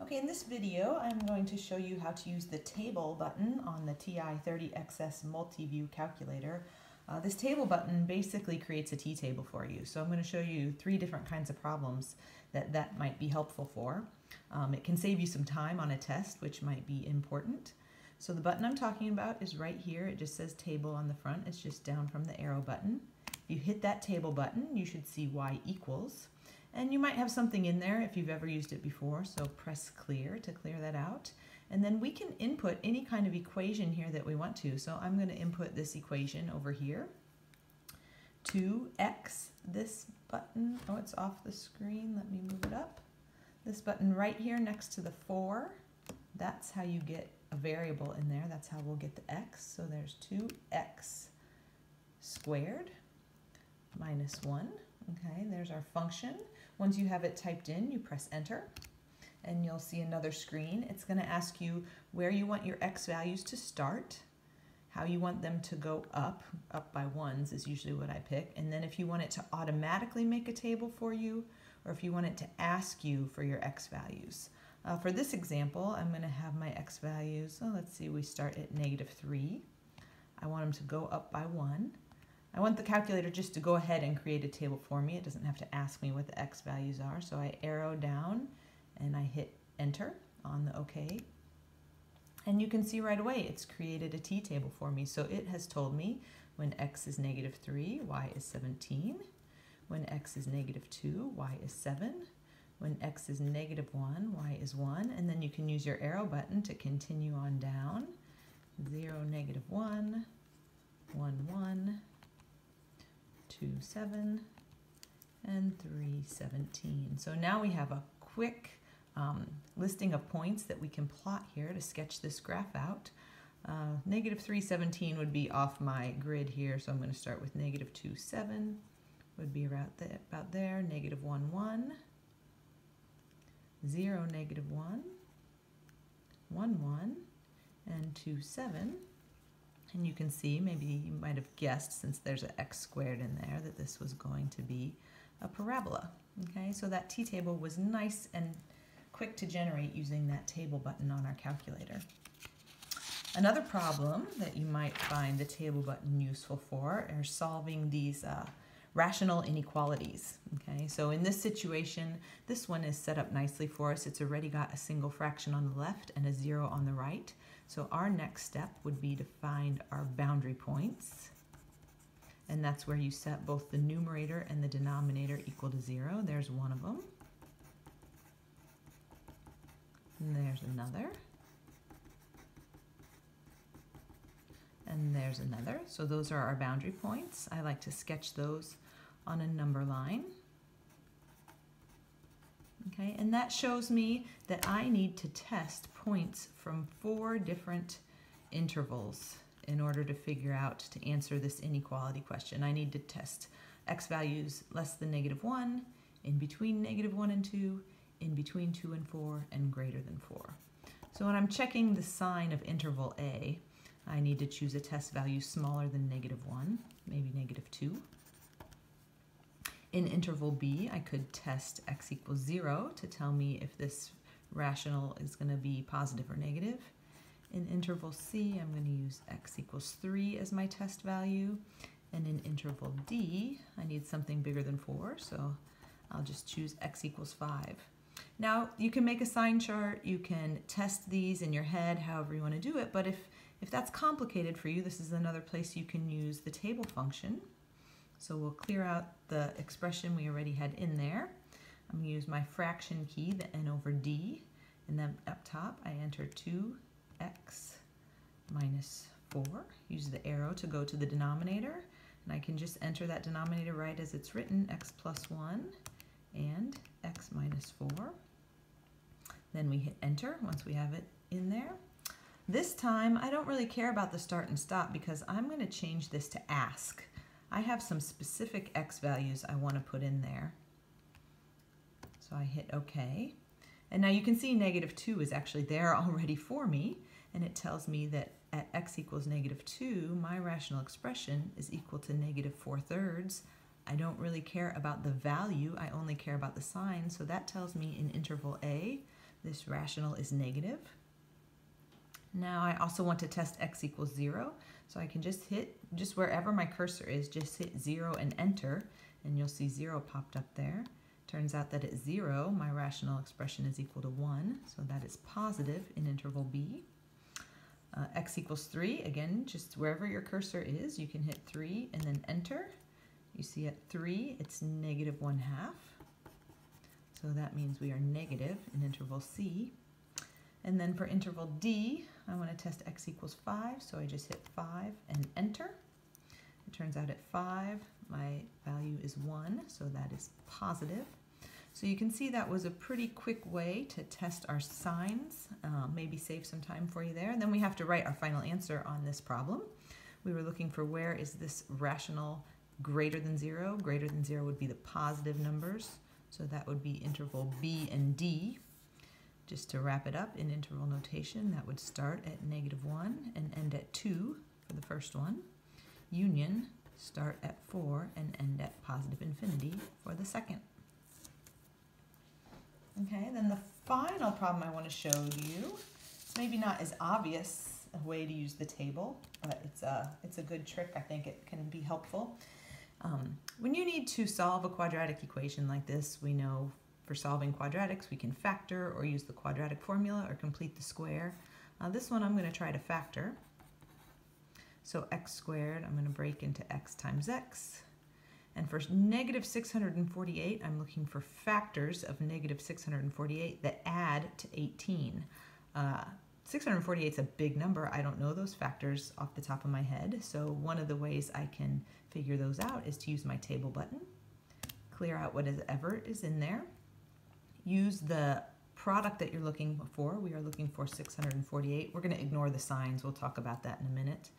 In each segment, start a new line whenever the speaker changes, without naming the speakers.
Okay, in this video I'm going to show you how to use the table button on the TI-30XS multi-view calculator. This table button basically creates a t-table for you. So I'm going to show you 3 different kinds of problems that might be helpful for. It can save you some time on a test, which might be important. So the button I'm talking about is right here. It just says table on the front. It's just down from the arrow button. If you hit that table button, you should see y equals. And you might have something in there if you've ever used it before, so press clear to clear that out. And then we can input any kind of equation here that we want to. So I'm going to input this equation over here. 2x, this button, oh, it's off the screen, let me move it up. This button right here next to the 4, that's how you get a variable in there. That's how we'll get the x. So there's 2x squared minus 1. Okay, there's our function. Once you have it typed in, you press enter and you'll see another screen. It's going to ask you where you want your x values to start, how you want them to go up by ones is usually what I pick, and then if you want it to automatically make a table for you or if you want it to ask you for your x values. For this example, I'm going to have my x values, so let's see, we start at -3. I want them to go up by 1. I want the calculator just to go ahead and create a table for me. It doesn't have to ask me what the x values are. So I arrow down and I hit enter on the OK. And you can see right away it's created a t-table for me. So it has told me when x is -3, y is 17. When x is -2, y is 7. When x is -1, y is 1. And then you can use your arrow button to continue on down. 0, -1, 1, 1. 2, 7, and 3, 17. So now we have a quick listing of points that we can plot here to sketch this graph out. -3, 17 would be off my grid here, so I'm going to start with -2, 7 would be about there, -1, 1, 0, -1, 1, 1, and 2, 7. And you can see, maybe you might have guessed, since there's an x squared in there, that this was going to be a parabola. Okay, so that t-table was nice and quick to generate using that table button on our calculator. Another problem that you might find the table button useful for are solving these rational inequalities. Okay, so in this situation, this one is set up nicely for us. It's already got a single fraction on the left and a 0 on the right. So our next step would be to find our boundary points. And that's where you set both the numerator and the denominator equal to 0. There's one of them. And there's another. And there's another. So those are our boundary points. I like to sketch those on a number line. Okay, and that shows me that I need to test points from 4 different intervals in order to figure out to answer this inequality question. I need to test x values less than -1, in between -1 and 2, in between 2 and 4, and greater than 4. So when I'm checking the sign of interval A, I need to choose a test value smaller than -1, maybe -2. In interval B, I could test x equals 0 to tell me if this rational is going to be positive or negative. In interval C, I'm going to use x equals 3 as my test value. And in interval D, I need something bigger than 4, so I'll just choose x equals 5. Now, you can make a sign chart, you can test these in your head, however you want to do it, but if that's complicated for you, this is another place you can use the table function. So we'll clear out the expression we already had in there. I'm going to use my fraction key, the n over d, and then up top I enter 2x minus 4. Use the arrow to go to the denominator, and I can just enter that denominator right as it's written, x plus 1 and x minus 4. Then we hit enter once we have it in there. This time I don't really care about the start and stop because I'm going to change this to ask. I have some specific x values I want to put in there. So I hit OK. And now you can see -2 is actually there already for me, and it tells me that at x equals -2, my rational expression is equal to -4/3. I don't really care about the value, I only care about the sign, so that tells me in interval A This rational is negative. Now I also want to test x equals 0, so I can just hit, wherever my cursor is, just hit 0 and enter, and you'll see 0 popped up there. Turns out that at 0, my rational expression is equal to 1, so that is positive in interval b. X equals 3, again, just wherever your cursor is, you can hit 3 and then enter. You see at 3, it's negative 1/2. So that means we are negative in interval C. And then for interval D, I want to test x equals 5, so I just hit 5 and enter. It turns out at 5, my value is 1, so that is positive. So you can see that was a pretty quick way to test our signs, maybe save some time for you there. And then we have to write our final answer on this problem. We were looking for where is this rational greater than 0. Greater than 0 would be the positive numbers, so that would be interval B and D. Just to wrap it up in interval notation, that would start at -1 and end at 2 for the first one. Union, start at 4 and end at positive infinity for the second. Okay, then the final problem I want to show you, maybe not as obvious a way to use the table, but it's a good trick. I think it can be helpful. When you need to solve a quadratic equation like this, we know for solving quadratics we can factor or use the quadratic formula or complete the square. This one I'm going to try to factor. So x squared, I'm going to break into x times x. And for negative 648, I'm looking for factors of negative 648 that add to 18. 648 is a big number. I don't know those factors off the top of my head. So one of the ways I can figure those out is to use my table button. Clear out whatever is in there. Use the product that you're looking for. We are looking for 648. We're going to ignore the signs. We'll talk about that in a minute.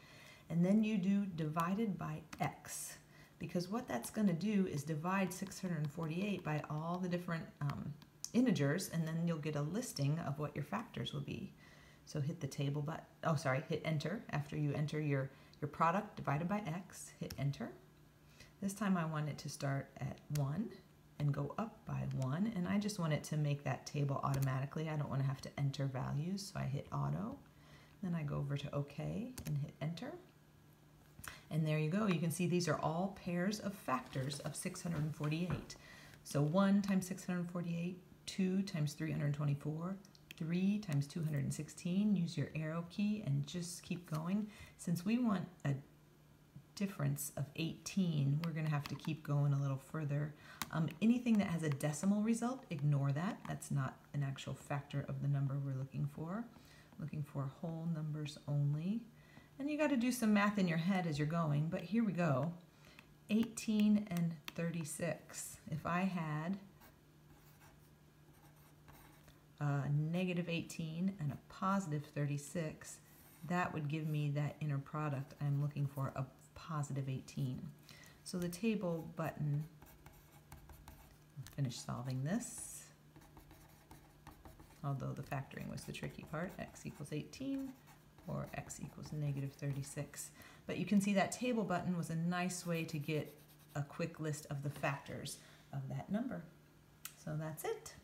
And then you do divided by x, because what that's going to do is divide 648 by all the different integers, and then you'll get a listing of what your factors will be. So hit the table button, hit enter after you enter your product divided by x, hit enter. This time I want it to start at 1 and go up by 1, and I just want it to make that table automatically. I don't want to have to enter values, so I hit auto. Then I go over to OK and hit enter. And there you go. You can see these are all pairs of factors of 648. So 1 times 648, 2 times 324, 3 times 216. Use your arrow key and just keep going. Since we want a difference of 18, we're going to have to keep going a little further. Anything that has a decimal result, ignore that. That's not an actual factor of the number we're looking for. Looking for whole numbers only. And you got to do some math in your head as you're going, but here we go. 18 and 36. If I had a negative 18 and a positive 36, that would give me that inner product I'm looking for, a positive 18. So the table button, I'll finish solving this. Although the factoring was the tricky part, x equals 18. Or x equals negative 36. But you can see that table button was a nice way to get a quick list of the factors of that number. So that's it.